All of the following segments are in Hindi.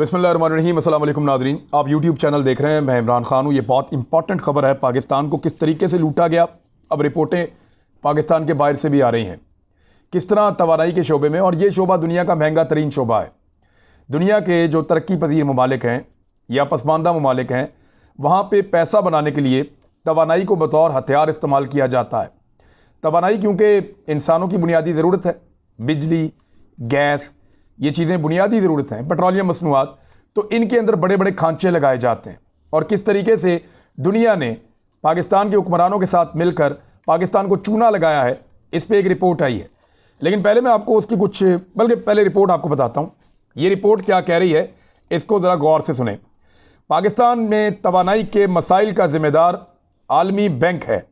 बिस्मिल्लाहिर्रहमानिर्रहीम। अस्सलाम वालेकुम नाज़रीन, आप यूट्यूब चैनल देख रहे हैं। मैं इमरान खान हूँ। ये बहुत इंपॉर्टेंट खबर है। पाकिस्तान को किस तरीके से लूटा गया, अब रिपोर्टें पाकिस्तान के बाहर से भी आ रही हैं, किस तरह तवानाई के शोबे में। और ये शोबा दुनिया का महंगा तरीन शोबा है। दुनिया के जो तरक्की पजीर ममालिक हैं या पसमानदा ममालिक हैं, वहाँ पर पैसा बनाने के लिए तवानाई को बतौर हथियार इस्तेमाल किया जाता है। तवानाई क्योंकि इंसानों की बुनियादी ज़रूरत है, बिजली, गैस, ये चीज़ें बुनियादी ज़रूरत हैं, पेट्रोलियम मसनूआत, तो इनके अंदर बड़े बड़े खांचे लगाए जाते हैं। और किस तरीके से दुनिया ने पाकिस्तान के हुक्मरानों के साथ मिलकर पाकिस्तान को चूना लगाया है, इस पर एक रिपोर्ट आई है। लेकिन पहले मैं आपको उसकी पहले रिपोर्ट आपको बताता हूँ। ये रिपोर्ट क्या कह रही है, इसको ज़रा गौर से सुने। पाकिस्तान में तवानाई के मसाइल का ज़िम्मेदार आलमी बैंक है।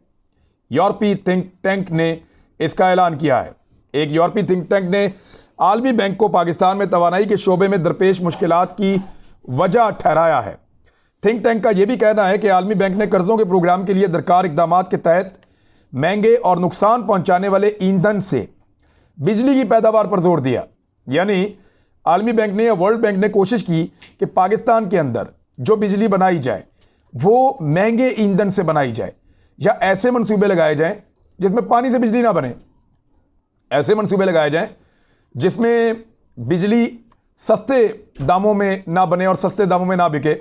यूरोपीय थिंक टैंक ने इसका ऐलान किया है। एक यूरोपीय थिंक टैंक ने आलमी बैंक को पाकिस्तान में तवानाई के शोबे में दरपेश मुश्किलात की वजह ठहराया है। थिंक टैंक का यह भी कहना है कि आलमी बैंक ने कर्जों के प्रोग्राम के लिए दरकार इकदाम के तहत महंगे और नुकसान पहुंचाने वाले ईंधन से बिजली की पैदावार पर जोर दिया। यानी आलमी बैंक ने या वर्ल्ड बैंक ने कोशिश की कि पाकिस्तान के अंदर जो बिजली बनाई जाए वो महंगे ईंधन से बनाई जाए, या ऐसे मंसूबे लगाए जाएं जिसमें पानी से बिजली ना बने। ऐसे मंसूबे लगाए जाएं जिसमें बिजली सस्ते दामों में ना बने और सस्ते दामों में ना बिके,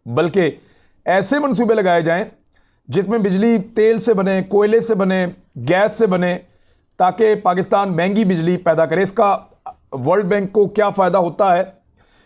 बल्कि ऐसे मंसूबे लगाए जाएं जिसमें बिजली तेल से बने, कोयले से बने, गैस से बने, ताकि पाकिस्तान महंगी बिजली पैदा करे। इसका वर्ल्ड बैंक को क्या फ़ायदा होता है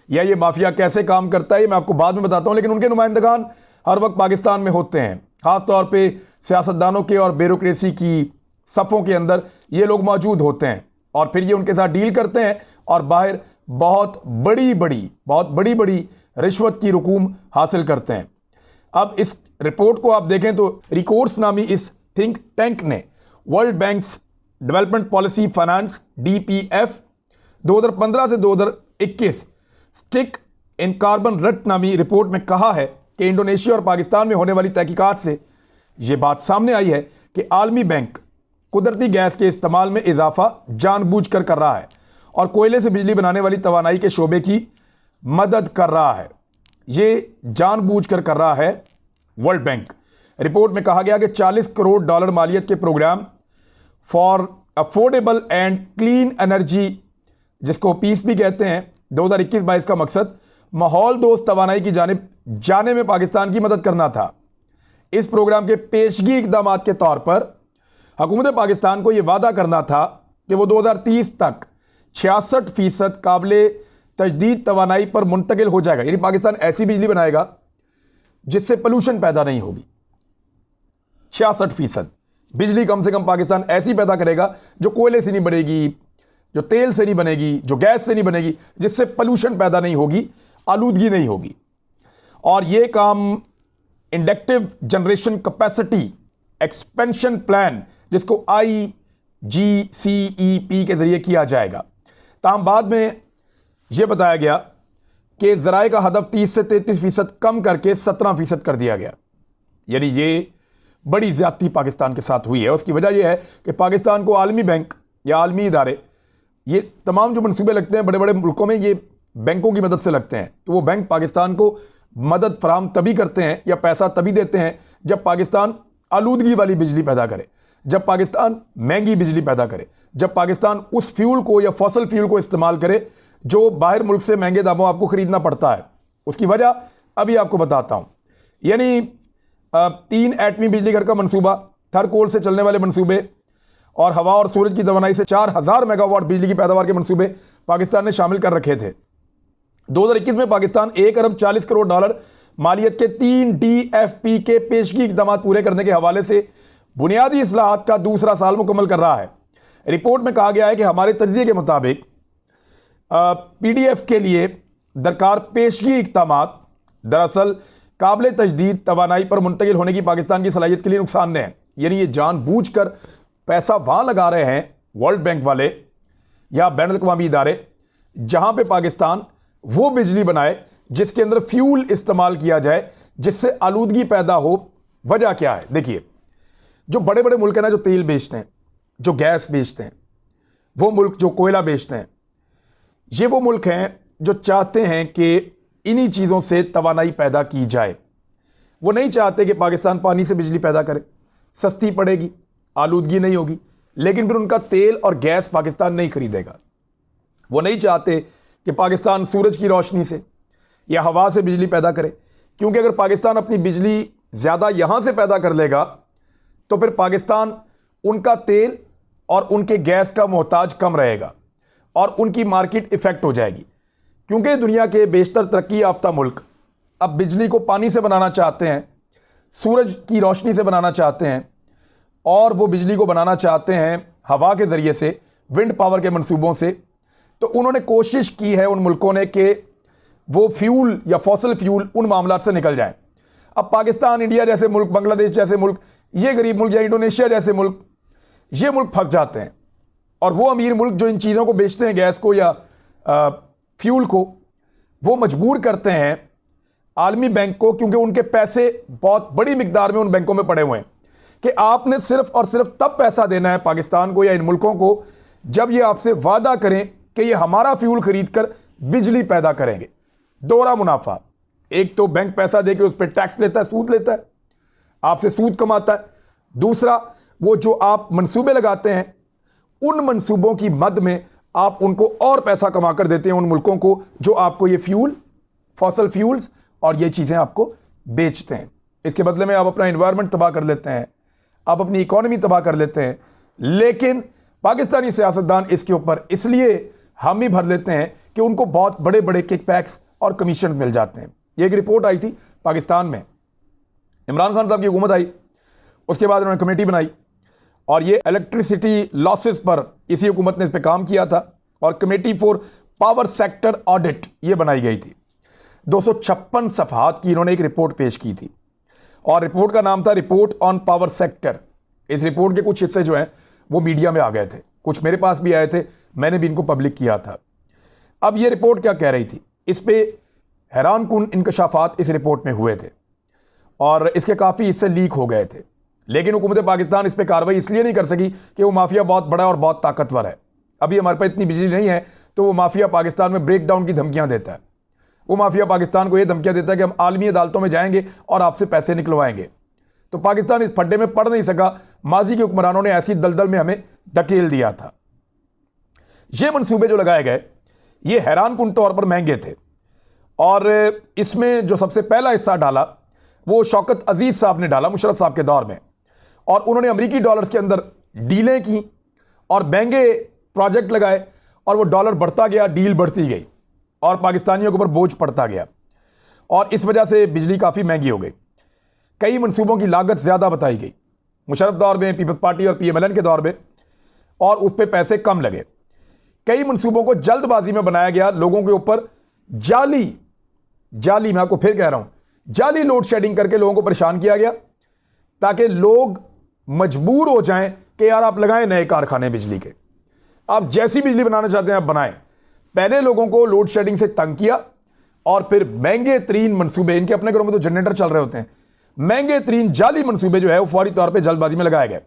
या ये माफिया कैसे काम करता है, ये मैं आपको बाद में बताता हूँ। लेकिन उनके नुमाइंदगान हर वक्त पाकिस्तान में होते हैं, ख़ास तौर पे सियासतदानों के और ब्यूरोक्रेसी की सफ़ों के अंदर ये लोग मौजूद होते हैं। और फिर ये उनके साथ डील करते हैं और बाहर बहुत बड़ी बड़ी रिश्वत की रकूम हासिल करते हैं। अब इस रिपोर्ट को आप देखें तो रिकोर्स नामी इस थिंक टैंक ने world banks development policy finance DPF 2015 से 2021 स्टिक इन कार्बन रट नामी रिपोर्ट में कहा है कि इंडोनेशिया और पाकिस्तान में होने वाली तहकीकात से यह बात सामने आई है कि आलमी बैंक कुदरती गैस के इस्तेमाल में इजाफा जानबूझकर कर रहा है और कोयले से बिजली बनाने वाली तवानाई के शोबे की मदद कर रहा है। ये जानबूझकर कर रहा है वर्ल्ड बैंक। रिपोर्ट में कहा गया कि $40 करोड़ मालियत के programme for affordable and clean energy, जिसको पीस भी कहते हैं, 2021-22 का मकसद माहौल दोस्त तवानाई की जानिब जाने में पाकिस्तान की मदद करना था। इस प्रोग्राम के पेशगी इकदाम के तौर पर हुकूमत पाकिस्तान को यह वादा करना था कि वो 2030 तक 66% काबिले तजदीद तवानाई पर मुंतकिल हो जाएगा। यानी पाकिस्तान ऐसी बिजली बनाएगा जिससे पोल्यूशन पैदा नहीं होगी। 66% बिजली कम से कम पाकिस्तान ऐसी पैदा करेगा जो कोयले से नहीं बनेगी, जो तेल से नहीं बनेगी, जो गैस से नहीं बनेगी, जिससे पोल्यूशन पैदा नहीं होगी, आलूदगी नहीं होगी। और यह काम inductive generation capacity expansion plan, जिसको IGCEP के जरिए किया जाएगा। ताहम बाद में यह बताया गया कि ज़राए का हदफ 30 से 33% कम करके 17% कर दिया गया। यानी ये बड़ी ज़्यादती पाकिस्तान के साथ हुई है। उसकी वजह यह है कि पाकिस्तान को आलमी बैंक या आलमी इदारे, ये तमाम जो मनसूबे लगते हैं बड़े बड़े मुल्कों में, ये बैंकों की मदद से लगते हैं। तो वो बैंक पाकिस्तान को मदद फराहम तभी करते हैं या पैसा तभी देते हैं जब पाकिस्तान आलूदगी वाली बिजली पैदा करे, जब पाकिस्तान महंगी बिजली पैदा करे, जब पाकिस्तान उस फ्यूल को या फॉसल फ्यूल को इस्तेमाल करे जो बाहर मुल्क से महंगे दामों आपको खरीदना पड़ता है। उसकी वजह अभी आपको बताता हूं। यानी 3 एटमी बिजली घर का मंसूबा, थर्कोल से चलने वाले मंसूबे और हवा और सूरज की तवानाई से 4000 मेगावाट बिजली की पैदावार के मंसूबे पाकिस्तान ने शामिल कर रखे थे। 2021 में पाकिस्तान $1 अरब करोड़ मालियत के 3 DFP के पेशगी इकदाम पूरे करने के हवाले से बुनियादी इस्लाहात का दूसरा साल मुकम्मल कर रहा है। रिपोर्ट में कहा गया है कि हमारे तज्ज़िये के मुताबिक PDF के लिए दरकार पेशगी इकदाम दरअसल काबिल तजदीद तवानाई पर मुंतकिल होने की पाकिस्तान की सलाहियत के लिए नुकसानदेह है। यानी ये जानबूझकर पैसा वहाँ लगा रहे हैं वर्ल्ड बैंक वाले या बैनुल अक़वामी इदारे जहाँ पे पाकिस्तान वो बिजली बनाए जिसके अंदर फ्यूल इस्तेमाल किया जाए जिससे आलूदगी पैदा हो। वजह क्या है? देखिए, जो बड़े बड़े मुल्क हैं ना, जो तेल बेचते हैं, जो गैस बेचते हैं, वो मुल्क जो कोयला बेचते हैं, ये वो मुल्क हैं जो चाहते हैं कि इन्हीं चीज़ों से तवानाई पैदा की जाए। वो नहीं चाहते कि पाकिस्तान पानी से बिजली पैदा करे, सस्ती पड़ेगी, आलूदगी नहीं होगी, लेकिन फिर उनका तेल और गैस पाकिस्तान नहीं खरीदेगा। वो नहीं चाहते कि पाकिस्तान सूरज की रोशनी से या हवा से बिजली पैदा करे, क्योंकि अगर पाकिस्तान अपनी बिजली ज़्यादा यहाँ से पैदा कर लेगा तो फिर पाकिस्तान उनका तेल और उनके गैस का मोहताज कम रहेगा और उनकी मार्केट इफेक्ट हो जाएगी। क्योंकि दुनिया के बेशतर तरक्की याफ्ता मुल्क अब बिजली को पानी से बनाना चाहते हैं, सूरज की रोशनी से बनाना चाहते हैं, और वो बिजली को बनाना चाहते हैं हवा के ज़रिए से, विंड पावर के मंसूबों से। तो उन्होंने कोशिश की है उन मुल्कों ने कि वो फ्यूल या फॉसिल फ्यूल उन मामलात से निकल जाएं। अब पाकिस्तान, इंडिया जैसे मुल्क, बांग्लादेश जैसे मुल्क, ये गरीब मुल्क, या इंडोनेशिया जैसे मुल्क, ये मुल्क फंस जाते हैं। और वो अमीर मुल्क जो इन चीज़ों को बेचते हैं, गैस को या फ्यूल को, वो मजबूर करते हैं आलमी बैंक को, क्योंकि उनके पैसे बहुत बड़ी मिकदार में उन बैंकों में पड़े हुए हैं, कि आपने सिर्फ और सिर्फ तब पैसा देना है पाकिस्तान को या इन मुल्कों को जब ये आपसे वादा करें कि ये हमारा फ्यूल खरीद कर बिजली पैदा करेंगे। दोहरा मुनाफा, एक तो बैंक पैसा देके उस पर टैक्स लेता है, सूद लेता है, आपसे सूद कमाता है। दूसरा, वो जो आप मंसूबे लगाते हैं, उन मंसूबों की मद में आप उनको और पैसा कमा कर देते हैं उन मुल्कों को जो आपको ये फ्यूल, फॉसल फ्यूल्स और ये चीज़ें आपको बेचते हैं। इसके बदले में आप अपना एनवायरनमेंट तबाह कर लेते हैं, आप अपनी इकोनॉमी तबाह कर लेते हैं। लेकिन पाकिस्तानी सियासतदान इसके ऊपर इसलिए हामी भर लेते हैं कि उनको बहुत बड़े बड़े किकबैक्स और कमीशन मिल जाते हैं। ये एक रिपोर्ट आई थी पाकिस्तान में, इमरान खान साहब की हुकूमत आई, उसके बाद उन्होंने कमेटी बनाई और ये इलेक्ट्रिसिटी लॉसेस पर इसी हुकूमत ने इस पर काम किया था, और committee for power sector audit ये बनाई गई थी। 256 सफ़हात की इन्होंने एक रिपोर्ट पेश की थी, और रिपोर्ट का नाम था रिपोर्ट ऑन पावर सेक्टर। इस रिपोर्ट के कुछ हिस्से जो हैं वो मीडिया में आ गए थे, कुछ मेरे पास भी आए थे, मैंने भी इनको पब्लिक किया था। अब ये रिपोर्ट क्या कह रही थी, इस पर हैरानकुन इंकशाफात इस रिपोर्ट में हुए थे और इसके काफ़ी हिस्से लीक हो गए थे। लेकिन हुकूमत पाकिस्तान इस पर कार्रवाई इसलिए नहीं कर सकी कि वो माफिया बहुत बड़ा और बहुत ताकतवर है। अभी हमारे पास इतनी बिजली नहीं है, तो वो माफिया पाकिस्तान में ब्रेक डाउन की धमकियां देता है। वो माफिया पाकिस्तान को ये धमकियां देता है कि हम आलमी अदालतों में जाएंगे और आपसे पैसे निकलवाएंगे। तो पाकिस्तान इस फड्डे में पड़ नहीं सका, माजी के हुक्मरानों ने ऐसी दलदल में हमें धकेल दिया था। ये मनसूबे जो लगाए गए ये हैरानकुन तौर पर महंगे थे, और इसमें जो सबसे पहला हिस्सा डाला वो शौकत अजीज साहब ने डाला मुशर्रफ साहब के दौर में, और उन्होंने अमेरिकी डॉलर्स के अंदर डीलें की और महंगे प्रोजेक्ट लगाए, और वो डॉलर बढ़ता गया, डील बढ़ती गई और पाकिस्तानियों के ऊपर बोझ पड़ता गया, और इस वजह से बिजली काफ़ी महंगी हो गई। कई मनसूबों की लागत ज़्यादा बताई गई मुशर्रफ दौर में, पीपल्स पार्टी और PMLN के दौर में, और उस पर पैसे कम लगे। कई मनसूबों को जल्दबाजी में बनाया गया, लोगों के ऊपर जाली मैं आपको फिर कह रहा हूं, जाली लोड शेडिंग करके लोगों को परेशान किया गया, ताकि लोग मजबूर हो जाएं कि यार आप लगाएं नए कारखाने बिजली के, आप जैसी बिजली बनाना चाहते हैं आप बनाएं। पहले लोगों को लोड शेडिंग से तंग किया, और फिर महंगे तरीन मनसूबे, इनके अपने घरों में तो जनरेटर चल रहे होते हैं, महंगे तरीन जाली मनसूबे जो है वो फौरी तौर पर जल्दबाजी में लगाए गए,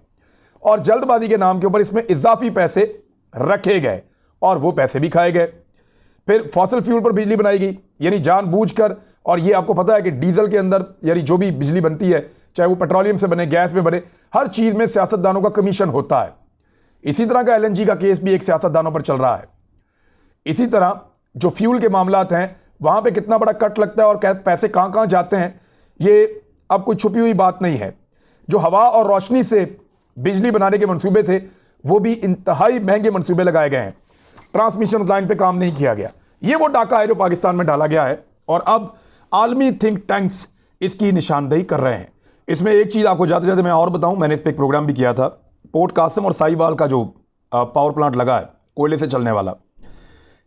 और जल्दबाजी के नाम के ऊपर इसमें इजाफी पैसे रखे गए और वो पैसे भी खाए गए। फिर फॉसिल फ्यूल पर बिजली बनाई गई, यानी जानबूझकर, और ये आपको पता है कि डीजल के अंदर यानी जो भी बिजली बनती है, चाहे वो पेट्रोलियम से बने, गैस में बने, हर चीज़ में सियासतदानों का कमीशन होता है। इसी तरह का LNG का केस भी एक सियासतदानों पर चल रहा है। इसी तरह जो फ्यूल के मामलात हैं वहाँ पे कितना बड़ा कट लगता है और पैसे कहाँ कहाँ जाते हैं, ये अब कोई छुपी हुई बात नहीं है। जो हवा और रोशनी से बिजली बनाने के मंसूबे थे वो भी इंतहाई महंगे मंसूबे लगाए गए हैं, ट्रांसमिशन लाइन पे काम नहीं किया गया। ये वो डाका है जो पाकिस्तान में डाला गया है, और अब आलमी थिंक टैंक्स इसकी निशानदेही कर रहे हैं। इसमें एक चीज़ आपको जाते जाते मैं और बताऊं, मैंने इस पर एक प्रोग्राम भी किया था, पोर्ट कासिम और साहिवाल का जो पावर प्लांट लगा है कोयले से चलने वाला,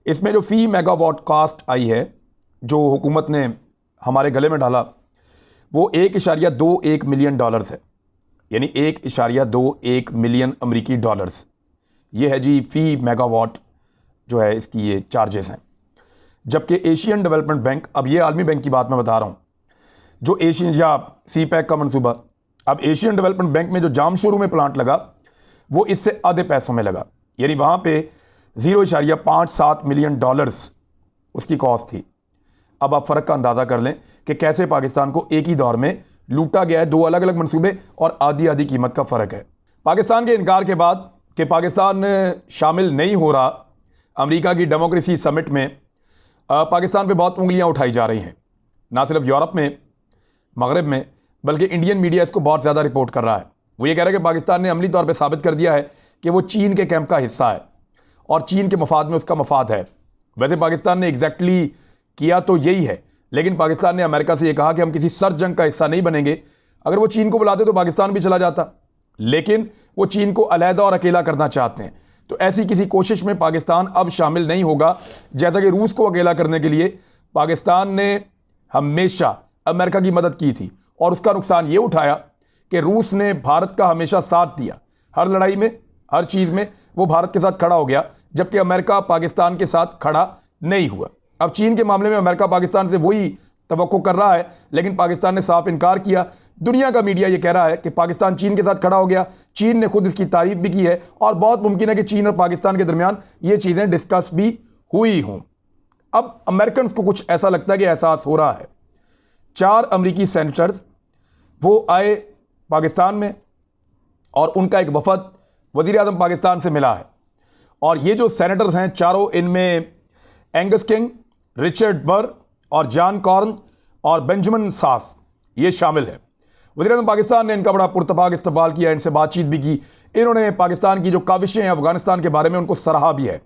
इसमें जो फी मेगावाट कास्ट आई है जो हुकूमत ने हमारे गले में डाला वो 1.21 मिलियन डॉलर्स है, यानी 1.21 मिलियन अमरीकी डॉलर्स। ये है जी फी मेगावाट जो है इसकी ये चार्जेस हैं। जबकि एशियन डेवलपमेंट बैंक, अब ये आलमी बैंक की बात मैं बता रहा हूँ, जो एशियन या CPEC का मंसूबा, अब एशियन डेवलपमेंट बैंक में जो जामशोरू में प्लांट लगा वो इससे आधे पैसों में लगा, यानी वहाँ पे 0.57 मिलियन डॉलर्स उसकी कॉस्ट थी। अब आप फ़र्क का अंदाज़ा कर लें कि कैसे पाकिस्तान को एक ही दौर में लूटा गया है। दो अलग अलग मंसूबे और आधी आधी कीमत का फ़र्क है। पाकिस्तान के इनकार के बाद कि पाकिस्तान शामिल नहीं हो रहा अमेरिका की डेमोक्रेसी समिट में, पाकिस्तान पे बहुत उंगलियां उठाई जा रही हैं, ना सिर्फ यूरोप में, मगरब में, बल्कि इंडियन मीडिया इसको बहुत ज़्यादा रिपोर्ट कर रहा है। वो ये कह रहा है कि पाकिस्तान ने अमली तौर पे साबित कर दिया है कि वो चीन के कैंप का हिस्सा है और चीन के मफाद में उसका मफाद है। वैसे पाकिस्तान ने एग्जैक्टली किया तो यही है, लेकिन पाकिस्तान ने अमेरिका से ये कहा कि हम किसी सर जंग का हिस्सा नहीं बनेंगे। अगर वो चीन को बुलाते तो पाकिस्तान भी चला जाता, लेकिन वो चीन को अलहदा और अकेला करना चाहते हैं। तो ऐसी किसी कोशिश में पाकिस्तान अब शामिल नहीं होगा। जैसा कि रूस को अकेला करने के लिए पाकिस्तान ने हमेशा अमेरिका की मदद की थी और उसका नुकसान ये उठाया कि रूस ने भारत का हमेशा साथ दिया, हर लड़ाई में, हर चीज़ में वो भारत के साथ खड़ा हो गया, जबकि अमेरिका पाकिस्तान के साथ खड़ा नहीं हुआ। अब चीन के मामले में अमेरिका पाकिस्तान से वही तवक्को कर रहा है, लेकिन पाकिस्तान ने साफ इनकार किया। दुनिया का मीडिया ये कह रहा है कि पाकिस्तान चीन के साथ खड़ा हो गया। चीन ने खुद इसकी तारीफ भी की है और बहुत मुमकिन है कि चीन और पाकिस्तान के दरमियान ये चीज़ें डिस्कस भी हुई हों। अब अमेरिकन को कुछ ऐसा लगता है कि एहसास हो रहा है। 4 अमेरिकी सेनेटर्स वो आए पाकिस्तान में और उनका एक वफद वज़ीर आज़म पाकिस्तान से मिला है, और ये जो सेनेटर्स हैं चारों, इनमें एंगस किंग, रिचर्ड बर और जॉन कॉर्न और बेंजामिन सास ये शामिल है। वज़ीर आज़म पाकिस्तान ने इनका बड़ा पुरतपाक इस्तकबाल किया, इनसे बातचीत भी की। इन्होंने पाकिस्तान की जो काविशें हैं अफगानिस्तान के बारे में उनको सराहा भी है।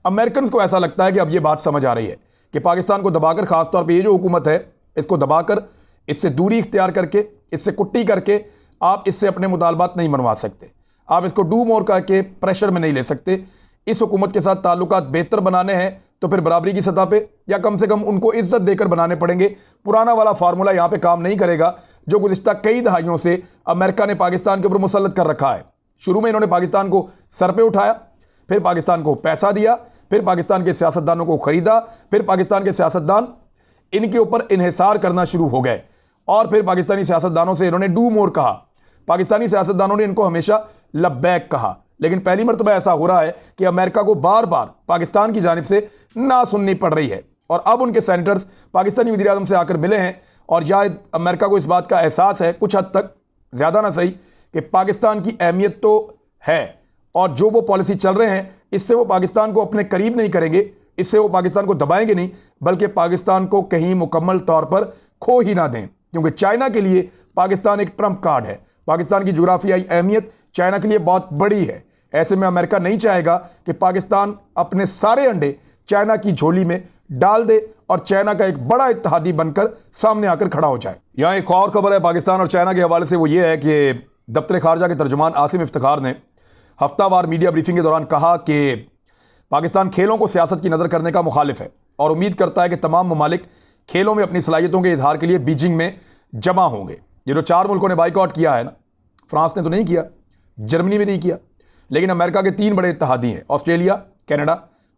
अमेरिकन को ऐसा लगता है कि अब ये बात समझ आ रही है कि पाकिस्तान को दबाकर, ख़ासतौर पर ये जो हुकूमत है इसको दबाकर, इससे दूरी इख्तियार करके, इससे कुट्टी करके आप इससे अपने मुतालबात नहीं मनवा सकते। आप इसको डू मोर करके प्रेशर में नहीं ले सकते। इस हुकूमत के साथ ताल्लुकात बेहतर बनाने हैं तो फिर बराबरी की सतह पे या कम से कम उनको इज्जत देकर बनाने पड़ेंगे। पुराना वाला फार्मूला यहाँ पे काम नहीं करेगा जो गुज़िश्ता कई दहाइयों से अमेरिका ने पाकिस्तान के ऊपर मुसल्लत कर रखा है। शुरू में इन्होंने पाकिस्तान को सर पे उठाया, फिर पाकिस्तान को पैसा दिया, फिर पाकिस्तान के सियासतदानों को ख़रीदा, फिर पाकिस्तान के सियासतदान इनके ऊपर इन्हिसार करना शुरू हो गए और फिर पाकिस्तानी सियासतदानों से इन्होंने डू मोर कहा। पाकिस्तानी सियासतदानों ने इनको हमेशा लब्बैक कहा, लेकिन पहली मरतबा ऐसा हो रहा है कि अमेरिका को बार बार पाकिस्तान की जानिब से ना सुननी पड़ रही है। और अब उनके सेनेटर्स पाकिस्तानी वज़ीर आज़म से आकर मिले हैं और शायद अमेरिका को इस बात का एहसास है, कुछ हद तक, ज़्यादा ना सही, कि पाकिस्तान की अहमियत तो है और जो वो पॉलिसी चल रहे हैं इससे वो पाकिस्तान को अपने करीब नहीं करेंगे, इससे वो पाकिस्तान को दबाएंगे नहीं, बल्कि पाकिस्तान को कहीं मुकम्मल तौर पर खो ही ना दें। क्योंकि चाइना के लिए पाकिस्तान एक ट्रम्प कार्ड है। पाकिस्तान की जुग्राफियाई अहमियत चाइना के लिए बहुत बड़ी है। ऐसे में अमेरिका नहीं चाहेगा कि पाकिस्तान अपने सारे अंडे चाइना की झोली में डाल दे और चाइना का एक बड़ा इत्तेहादी बनकर सामने आकर खड़ा हो जाए। यहाँ एक और खबर है पाकिस्तान और चाइना के हवाले से, वो ये है कि दफ्तर खारजा के तर्जुमान आसिम इफ्तिखार ने हफ्तावार मीडिया ब्रीफिंग के दौरान कहा कि पाकिस्तान खेलों को सियासत की नज़र करने का मुखालिफ है और उम्मीद करता है कि तमाम ममालिक खेलों में अपनी सलाहियतों के इजहार के लिए बीजिंग में जमा होंगे। ये जो 4 मुल्कों ने बाइकआउट किया है ना, फ्रांस ने तो नहीं किया, जर्मनी में नहीं किया, लेकिन अमेरिका के 3 बड़े इत्तेहादी हैं, ऑस्ट्रेलिया, कनाडा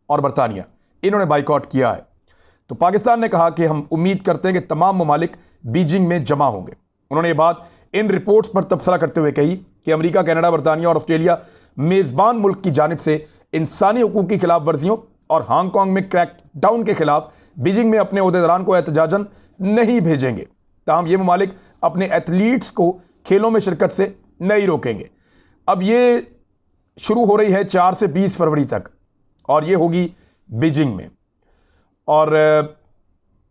और बरतानिया, इन्होंने बाइकआउट किया है। तो पाकिस्तान ने कहा कि हम उम्मीद करते हैं कि तमाम ममालिक बीजिंग में जमा होंगे। उन्होंने ये बात इन रिपोर्ट्स पर तबसरा करते हुए कही कि अमेरिका, कनाडा, बरतानिया और ऑस्ट्रेलिया मेज़बान मुल्क की जानिब से इंसानी हुकूक की खिलाफ वर्जियों और हांगकॉन्ग में क्रैकडाउन के खिलाफ बीजिंग में अपने ओहदेदारान को एहतजाजन नहीं भेजेंगे। ताहम ये ममालिक अपने एथलीट्स को खेलों में शिरकत से नहीं रोकेंगे। अब ये शुरू हो रही है 4 से 20 फरवरी तक और ये होगी बीजिंग में, और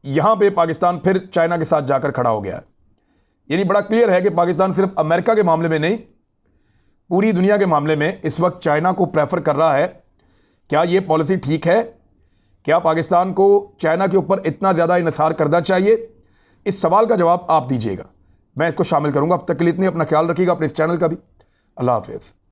यहाँ पे पाकिस्तान फिर चाइना के साथ जाकर खड़ा हो गया है। यानी बड़ा क्लियर है कि पाकिस्तान सिर्फ अमेरिका के मामले में नहीं, पूरी दुनिया के मामले में इस वक्त चाइना को प्रेफर कर रहा है। क्या ये पॉलिसी ठीक है? क्या पाकिस्तान को चाइना के ऊपर इतना ज़्यादा इन्हिसार करना चाहिए? इस सवाल का जवाब आप दीजिएगा, मैं इसको शामिल करूंगा। अब तक के लिए इतने, अपना ख्याल रखिएगा, अपने इस चैनल का भी। अल्लाह हाफिज़।